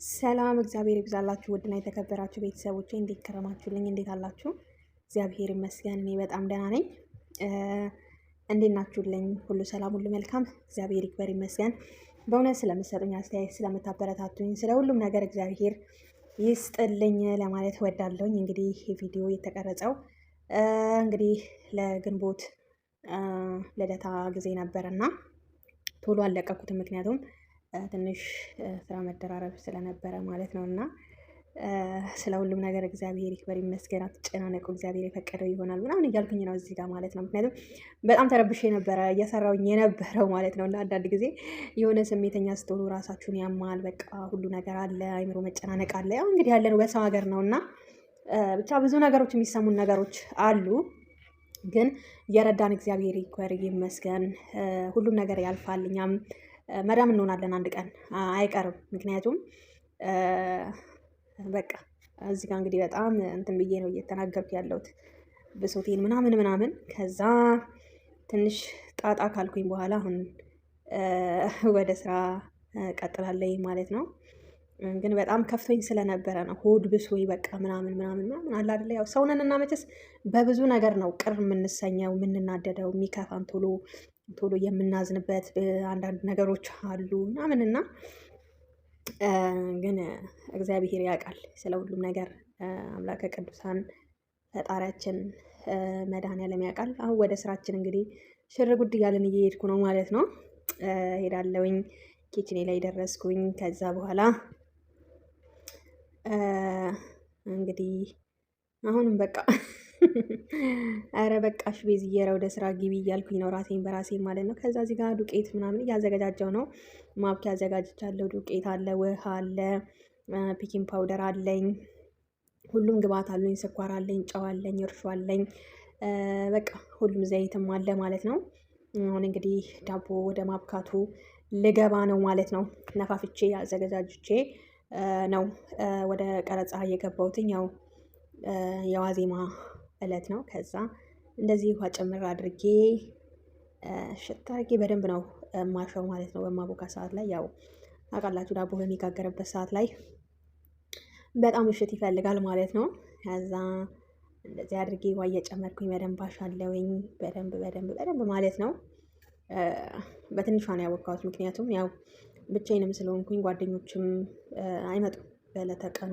ሰላም እግዚአብሔር ይብዛላችሁ። ውድና የተከበራችሁ ቤተሰቦቼ እንዴት ከረማችሁልኝ? እንዴት አላችሁ? እግዚአብሔር ይመስገን እኔ በጣም ደህና ነኝ። እንዴት ናችሁልኝ? ሁሉ ሰላም፣ ሁሉ መልካም፣ እግዚአብሔር ይክበር ይመስገን። በእውነት ስለምትሰጡኝ አስተያየት፣ ስለምታበረታቱኝ፣ ስለ ሁሉም ነገር እግዚአብሔር ይስጥልኝ ለማለት ወዳለሁኝ። እንግዲህ ቪዲዮ የተቀረጸው እንግዲህ ለግንቦት ልደታ ጊዜ ነበርና ቶሎ አልለቀኩትም። ምክንያቱም ትንሽ ስራ መደራረብ ስለነበረ ማለት ነው። እና ስለ ሁሉም ነገር እግዚአብሔር ይክበር ይመስገን፣ አትጨናነቁ፣ እግዚአብሔር የፈቀደው ይሆናል ምናምን እያልኩኝ ነው እዚህ ጋር ማለት ነው። ምክንያቱም በጣም ተረብሼ ነበረ እየሰራውኝ የነበረው ማለት ነው። እና አንዳንድ ጊዜ የሆነ ስሜተኛ ስትሆኑ ራሳችሁን ያማል። በቃ ሁሉ ነገር አለ፣ አይምሮ መጨናነቅ አለ። ያው እንግዲህ ያለነው በሰው ሀገር ነው እና ብቻ ብዙ ነገሮች የሚሰሙን ነገሮች አሉ። ግን የረዳን እግዚአብሔር ይክበር ይመስገን። ሁሉም ነገር ያልፋል። እኛም መዳም እንሆናለን አንድ ቀን አይቀርም። ምክንያቱም በቃ እዚህ ጋር እንግዲህ በጣም እንትን ብዬ ነው እየተናገርኩ ያለሁት ብሶቴን ምናምን። ከዛ ትንሽ ጣጣ ካልኩኝ በኋላ አሁን ወደ ስራ ቀጥላለኝ ማለት ነው። ግን በጣም ከፍቶኝ ስለነበረ ነው ሆድ ብሶኝ በቃ ምናምን አለ አይደለ። ያው ሰውነን እና መቼስ በብዙ ነገር ነው ቅር የምንሰኘው፣ የምንናደደው፣ የሚከፋን ቶሎ የምናዝንበት አንዳንድ ነገሮች አሉ ምናምን እና ግን እግዚአብሔር ያውቃል ስለ ሁሉም ነገር። አምላከ ቅዱሳን ፈጣሪያችን መድኃኔዓለም ያውቃል። አሁን ወደ ስራችን እንግዲህ ሽር ጉድ እያለን እየሄድኩ ነው ማለት ነው። ሄዳለሁኝ፣ ኪችኔ ላይ ደረስኩኝ። ከዛ በኋላ እንግዲህ አሁንም በቃ አረ በቃሽ ቤዝዬ ወደ ስራ ግቢ እያልኩኝ ነው ራሴን በራሴ ማለት ነው። ከዛ እዚህ ጋር ዱቄት ምናምን እያዘገጃጀው ነው። ማብኪያ አዘጋጅቻለሁ። ዱቄት አለ፣ ውሃ አለ፣ ፒኪንግ ፓውደር አለኝ፣ ሁሉም ግብአት አለኝ። ስኳር አለኝ፣ ጨው አለኝ፣ እርሾ አለኝ፣ በቃ ሁሉም ዘይትም አለ ማለት ነው። አሁን እንግዲህ ዳቦ ወደ ማብካቱ ልገባ ነው ማለት ነው። ነፋፍቼ አዘገጃጅቼ ነው ወደ ቀረጻ የገባሁትኝ። ያው የዋዜማ እለት ነው። ከዛ እንደዚህ ውሃ ጨምር አድርጌ ሽታ አድርጌ በደንብ ነው ማሸው ማለት ነው። በማቦካ ሰዓት ላይ ያው ታውቃላችሁ ዳቦ በሚጋገርበት ሰዓት ላይ በጣም እሽት ይፈልጋል ማለት ነው። ከዛ እንደዚህ አድርጌ ውሃ እየጨመርኩኝ በደንብ አሻለሁኝ። በደንብ ማለት ነው። በትንሿ ነው ያቦካሁት። ምክንያቱም ያው ብቻዬንም ስለሆንኩኝ ጓደኞችም አይመጡም በዕለተ ቀኑ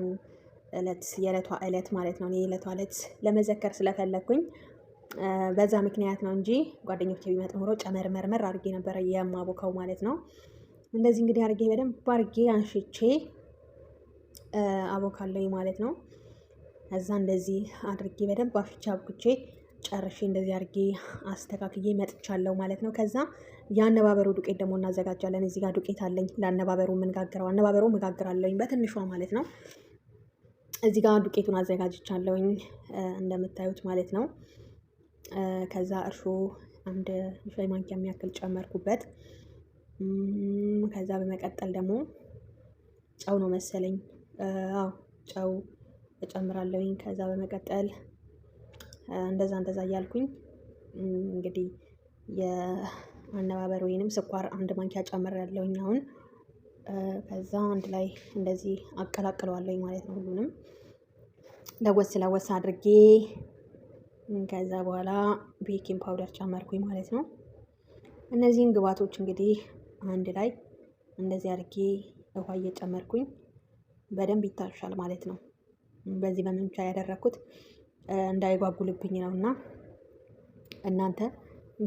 የዕለቷ ዕለት ማለት ነው። እኔ የዕለቷ ዕለት ለመዘከር ስለፈለግኩኝ በዛ ምክንያት ነው እንጂ ጓደኞቼ ቢመጡ ኖሮ ጨመርመር አድርጌ ነበረ የማቦካው ማለት ነው። እንደዚህ እንግዲህ አድርጌ በደንብ አድርጌ አንሽቼ አቦካለሁኝ ማለት ነው። እዛ እንደዚህ አድርጌ በደንብ አፍቼ አብኩቼ ጨርሼ እንደዚህ አድርጌ አስተካክዬ መጥቻለሁ ማለት ነው። ከዛ የአነባበሩ ዱቄት ደግሞ እናዘጋጃለን። እዚህ ጋር ዱቄት አለኝ ለአነባበሩ የምንጋግረው። አነባበሩ መጋግራለሁኝ በትንሿ ማለት ነው። እዚህ ጋር ዱቄቱን አዘጋጅቻለሁኝ እንደምታዩት ማለት ነው። ከዛ እርሾ አንድ ሻይ ማንኪያ የሚያክል ጨመርኩበት። ከዛ በመቀጠል ደግሞ ጨው ነው መሰለኝ፣ አዎ ጨው እጨምራለሁኝ። ከዛ በመቀጠል እንደዛ እያልኩኝ እንግዲህ የአነባበር ወይንም ስኳር አንድ ማንኪያ ጨምሬያለሁኝ አሁን። ከዛ አንድ ላይ እንደዚህ አቀላቅለዋለሁኝ ማለት ነው። ሁሉንም ለወስ አድርጌ ከዛ በኋላ ቤኪንግ ፓውደር ጨመርኩኝ ማለት ነው። እነዚህን ግብአቶች እንግዲህ አንድ ላይ እንደዚህ አድርጌ ውሃ እየጨመርኩኝ በደንብ ይታሻል ማለት ነው። በዚህ በመምቻ ያደረኩት እንዳይጓጉልብኝ ነው። እና እናንተ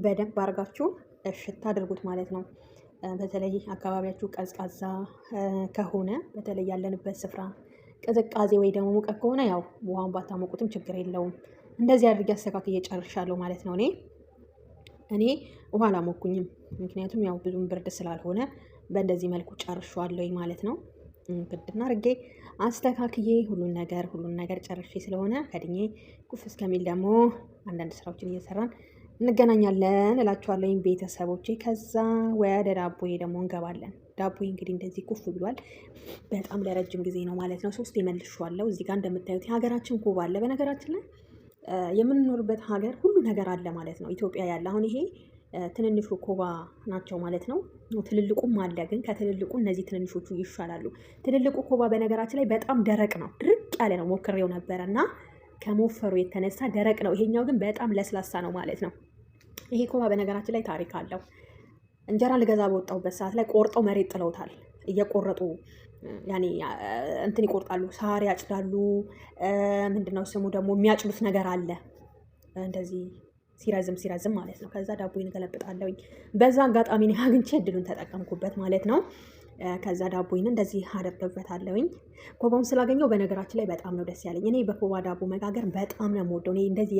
በደንብ አድርጋችሁ እሽት አድርጉት ማለት ነው። በተለይ አካባቢያችሁ ቀዝቃዛ ከሆነ በተለይ ያለንበት ስፍራ ቅዝቃዜ ወይ ደግሞ ሙቀት ከሆነ ያው ውሃውን ባታሞቁትም ችግር የለውም። እንደዚህ አድርጌ አስተካክዬ ጨርሻለሁ ማለት ነው። እኔ ውሃ አላሞኩኝም፣ ምክንያቱም ያው ብዙም ብርድ ስላልሆነ በእንደዚህ መልኩ ጨርሻለሁኝ ማለት ነው። ግድና አድርጌ አስተካክዬ ሁሉን ነገር ጨርሼ ስለሆነ ከድኜ ኩፍ እስከሚል ደግሞ አንዳንድ ስራዎችን እየሰራን እንገናኛለን እላችኋለሁ ቤተሰቦቼ። ከዛ ወደ ዳቦዬ ደግሞ እንገባለን። ዳቦዬ እንግዲህ እንደዚህ ኩፍ ብሏል። በጣም ለረጅም ጊዜ ነው ማለት ነው። 3 መልሼዋለሁ። እዚህ ጋር እንደምታዩት የሀገራችን ኮባ አለ። በነገራችን ላይ የምንኖርበት ሀገር ሁሉ ነገር አለ ማለት ነው። ኢትዮጵያ ያለ አሁን ይሄ ትንንሹ ኮባ ናቸው ማለት ነው። ትልልቁም አለ፣ ግን ከትልልቁ እነዚህ ትንንሾቹ ይሻላሉ። ትልልቁ ኮባ በነገራችን ላይ በጣም ደረቅ ነው፣ ድርቅ ያለ ነው። ሞክሬው ነበረ እና ከሞፈሩ የተነሳ ደረቅ ነው። ይሄኛው ግን በጣም ለስላሳ ነው ማለት ነው። ይሄ ኮባ በነገራችን ላይ ታሪክ አለው። እንጀራ ልገዛ በወጣሁበት ሰዓት ላይ ቆርጠው መሬት ጥለውታል። እየቆረጡ ያኔ እንትን ይቆርጣሉ፣ ሳር ያጭዳሉ። ምንድነው ስሙ ደግሞ የሚያጭዱት ነገር አለ እንደዚህ ሲረዝም ማለት ነው። ከዛ ዳቦዬን ገለብጣለሁኝ። በዛ አጋጣሚ ነው አግኝቼ እድሉን ተጠቀምኩበት ማለት ነው። ከዛ ዳቦዬን እንደዚህ አደርግበታለሁኝ። ኮባውን ስላገኘው በነገራችን ላይ በጣም ነው ደስ ያለኝ። እኔ በኮባ ዳቦ መጋገር በጣም ነው የምወደው። እኔ እንደዚህ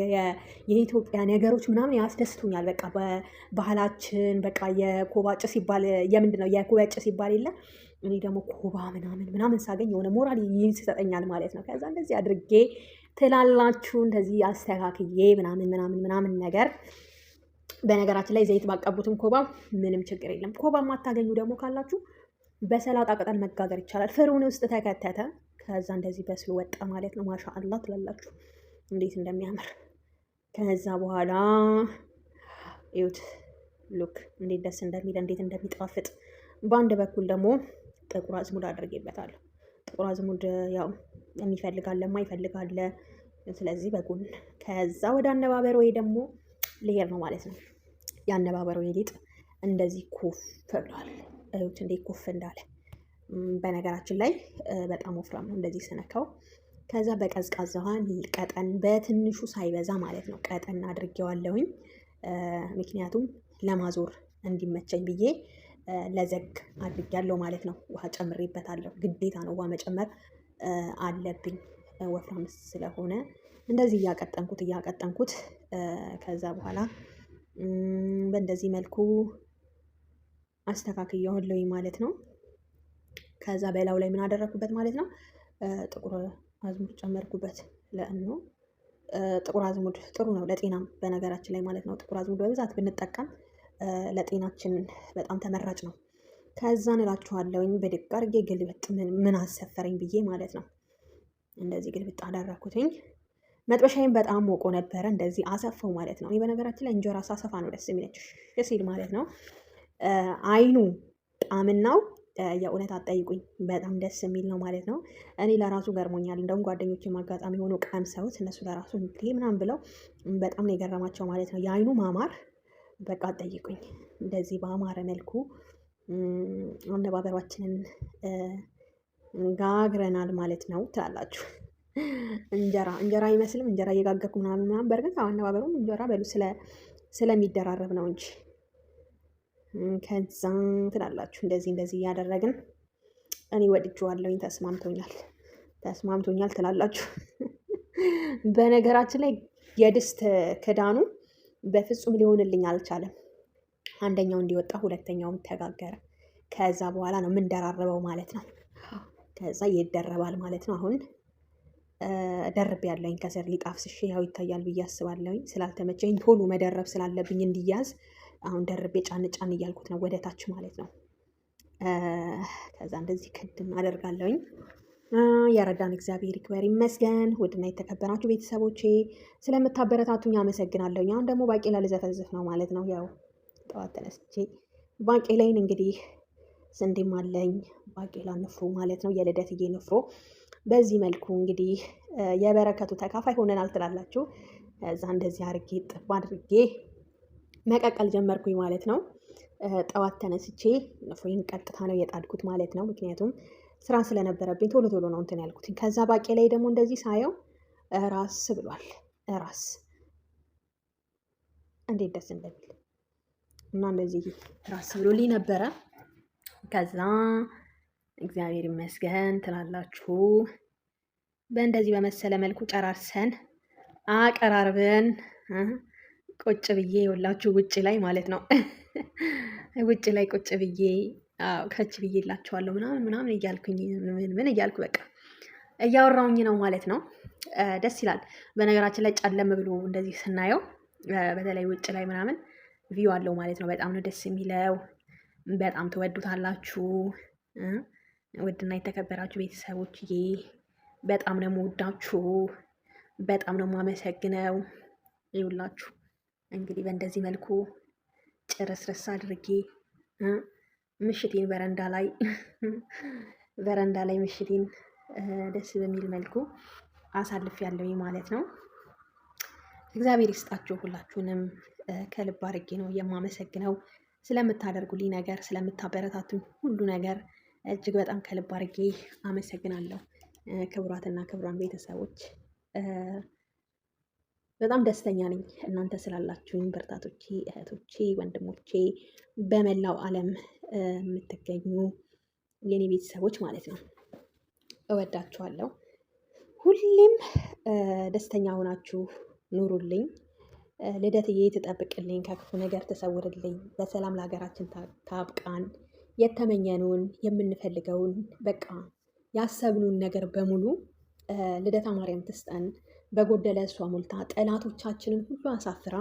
የኢትዮጵያ ነገሮች ምናምን ያስደስቱኛል። በቃ በባህላችን በቃ የኮባ ጭስ ሲባል የምንድን ነው የኮባ ጭስ ሲባል የለ እኔ ደግሞ ኮባ ምናምን ሳገኝ የሆነ ሞራል ይሰጠኛል ማለት ነው። ከዛ እንደዚህ አድርጌ ትላላችሁ እንደዚህ አስተካክዬ ምናምን ነገር። በነገራችን ላይ ዘይት ባቀቡትም ኮባ ምንም ችግር የለም። ኮባ የማታገኙ ደግሞ ካላችሁ በሰላጣ ቅጠል መጋገር ይቻላል። ፍሩን ውስጥ ተከተተ፣ ከዛ እንደዚህ በስሎ ወጣ ማለት ነው። ማሻአላ ትላላችሁ እንዴት እንደሚያምር። ከዛ በኋላ እዩት፣ ሉክ እንዴት ደስ እንደሚል እንዴት እንደሚጣፍጥ። በአንድ በኩል ደግሞ ጥቁር አዝሙድ አድርጌበታለሁ። ጥቁር አዝሙድ ያው የሚፈልጋለ ማይፈልጋለ፣ ስለዚህ በጎን። ከዛ ወደ አነባበሮ ወይ ደግሞ ልሄድ ነው ማለት ነው። የአነባበሮ ሊጥ እንደዚህ ኩፍ ብሏል። እዩት እንዴት ኩፍ እንዳለ። በነገራችን ላይ በጣም ወፍራም ነው እንደዚህ ስነካው። ከዛ በቀዝቃዛ ውሃ ቀጠን በትንሹ ሳይበዛ ማለት ነው ቀጠን አድርጌዋለሁኝ። ምክንያቱም ለማዞር እንዲመቸኝ ብዬ ለዘግ አድርጌያለሁ ማለት ነው። ውሃ ጨምሬበታለሁ። ግዴታ ነው ውሃ መጨመር አለብኝ ወፍራም ስለሆነ። እንደዚህ እያቀጠንኩት ከዛ በኋላ በእንደዚህ መልኩ አስተካክየዋለሁኝ ማለት ነው። ከዛ በላዩ ላይ ምን አደረኩበት ማለት ነው? ጥቁር አዝሙድ ጨመርኩበት። ለእኖ ጥቁር አዝሙድ ጥሩ ነው ለጤናም በነገራችን ላይ ማለት ነው። ጥቁር አዝሙድ በብዛት ብንጠቀም ለጤናችን በጣም ተመራጭ ነው። ከዛ እላችኋለሁኝ በድግ አድርጌ ግልብጥ ምን አሰፈረኝ ብዬ ማለት ነው። እንደዚህ ግልብጥ አደረኩትኝ። መጥበሻዬን በጣም ሞቆ ነበረ። እንደዚህ አሰፋው ማለት ነው። እኔ በነገራችን ላይ እንጀራ ሳሰፋ ነው ደስ የሚለች ሲል ማለት ነው። አይኑ ጣዕምናው የእውነት አትጠይቁኝ፣ በጣም ደስ የሚል ነው ማለት ነው። እኔ ለራሱ ገርሞኛል። እንደውም ጓደኞቼም አጋጣሚ ሆኖ ቀምሰውት እነሱ ለራሱ እንግዲህ ምናምን ብለው በጣም ነው የገረማቸው ማለት ነው። የአይኑ ማማር በቃ አትጠይቁኝ። እንደዚህ በአማረ መልኩ አነባበሯችንን ጋግረናል ማለት ነው ትላላችሁ። እንጀራ አይመስልም። እንጀራ እየጋገርኩ ምናምን በእርግጥ አነባበሩም እንጀራ በሉ ስለሚደራረብ ነው እንጂ። ከዛ ትላላችሁ እንደዚህ እያደረግን እኔ ወድጄዋለሁኝ፣ ተስማምቶኛል ትላላችሁ። በነገራችን ላይ የድስት ክዳኑ በፍጹም ሊሆንልኝ አልቻለም። አንደኛው እንዲወጣ ሁለተኛውም ተጋገረ። ከዛ በኋላ ነው የምንደራረበው ማለት ነው። ከዛ ይደረባል ማለት ነው። አሁን ደርብ ያለኝ ከስር ሊጣፍስሽ ያው ይታያል ብዬ አስባለሁኝ። ስላልተመቸኝ ቶሎ መደረብ ስላለብኝ እንዲያዝ አሁን ደርቤ ጫን እያልኩት ነው ወደ ታች ማለት ነው። ከዛ እንደዚህ ክድን አደርጋለሁኝ። ያረዳን እግዚአብሔር ይክበር ይመስገን። ውድና የተከበራችሁ ቤተሰቦቼ ስለምታበረታቱኝ አመሰግናለሁኝ። አሁን ደግሞ ባቄላ ልዘፈዝፍ ነው ማለት ነው። ያው ጠዋት ተነስቼ ባቄላይን እንግዲህ ስንዴም አለኝ ባቄላ ንፍሮ ማለት ነው፣ የልደትዬ ንፍሮ። በዚህ መልኩ እንግዲህ የበረከቱ ተካፋይ ሆነናል ትላላችሁ። እዛ እንደዚህ አድርጌ ጥብ አድርጌ መቀቀል ጀመርኩኝ ማለት ነው። ጠዋት ተነስቼ ንፍሮዬን ቀጥታ ነው የጣድኩት ማለት ነው። ምክንያቱም ስራ ስለነበረብኝ ቶሎ ነው እንትን ያልኩትኝ። ከዛ ባቄላዬ ደግሞ እንደዚህ ሳየው ራስ ብሏል። ራስ እንዴት ደስ እንደሚል እና እንደዚህ ራስ ብሎልኝ ነበረ። ከዛ እግዚአብሔር ይመስገን ትላላችሁ። በእንደዚህ በመሰለ መልኩ ጨራርሰን አቀራርበን ቁጭ ብዬ የወላችሁ ውጭ ላይ ማለት ነው። ውጭ ላይ ቁጭ ብዬ ከች ብዬ እላችኋለሁ ምናምን እያልኩኝ ምን እያልኩ በቃ እያወራውኝ ነው ማለት ነው። ደስ ይላል። በነገራችን ላይ ጨለም ብሎ እንደዚህ ስናየው በተለይ ውጭ ላይ ምናምን ቪው አለው ማለት ነው። በጣም ነው ደስ የሚለው። በጣም ትወዱታላችሁ። ውድና የተከበራችሁ ቤተሰቦችዬ በጣም ነው የምወዳችሁ፣ በጣም ነው የማመሰግነው። ይውላችሁ እንግዲህ በእንደዚህ መልኩ ጭርስርስ አድርጌ ምሽቴን በረንዳ ላይ ምሽቴን ደስ በሚል መልኩ አሳልፌያለሁኝ ማለት ነው። እግዚአብሔር ይስጣችሁ ሁላችሁንም ከልብ አድርጌ ነው የማመሰግነው ስለምታደርጉልኝ ነገር፣ ስለምታበረታቱኝ ሁሉ ነገር እጅግ በጣም ከልብ አድርጌ አመሰግናለሁ። ክቡራትና ክቡራን ቤተሰቦች በጣም ደስተኛ ነኝ እናንተ ስላላችሁኝ፣ ብርታቶቼ፣ እህቶቼ፣ ወንድሞቼ በመላው ዓለም የምትገኙ የኔ ቤተሰቦች ማለት ነው። እወዳችኋለሁ። ሁሌም ደስተኛ ሆናችሁ ኑሩልኝ። ልደትዬ ትጠብቅልኝ፣ ከክፉ ነገር ተሰውርልኝ፣ በሰላም ለሀገራችን ታብቃን። የተመኘነውን የምንፈልገውን በቃ ያሰብኑን ነገር በሙሉ ልደታ ማርያም ትስጠን። በጎደለ እሷ ሞልታ ጠላቶቻችንን ሁሉ አሳፍራ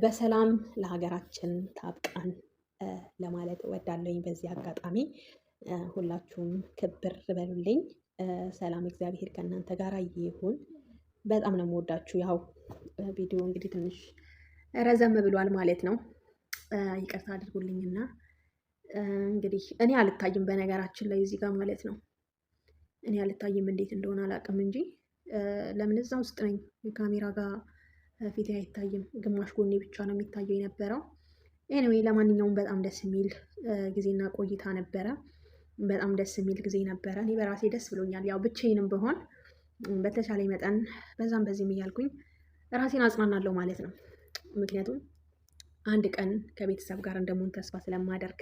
በሰላም ለሀገራችን ታብቃን ለማለት እወዳለሁኝ። በዚህ አጋጣሚ ሁላችሁም ክብር በሉልኝ። ሰላም እግዚአብሔር ከእናንተ ጋር ይሁን። በጣም ነው የምወዳችሁ። ያው ቪዲዮ እንግዲህ ትንሽ ረዘም ብሏል ማለት ነው፣ ይቅርታ አድርጉልኝና እንግዲህ እኔ አልታይም በነገራችን ላይ እዚህ ጋር ማለት ነው። እኔ አልታይም እንዴት እንደሆነ አላውቅም እንጂ ለምን እዛ ውስጥ ነኝ። ካሜራ ጋር ፊቴ አይታይም፣ ግማሽ ጎኔ ብቻ ነው የሚታየው የነበረው። ኤኒዌይ ለማንኛውም በጣም ደስ የሚል ጊዜና ቆይታ ነበረ። በጣም ደስ የሚል ጊዜ ነበረ። እኔ በራሴ ደስ ብሎኛል። ያው ብቻዬንም ብሆን በተቻለ መጠን በዛም በዚህም እያልኩኝ ራሴን አጽናናለሁ ማለት ነው። ምክንያቱም አንድ ቀን ከቤተሰብ ጋር እንደምሆን ተስፋ ስለማደርግ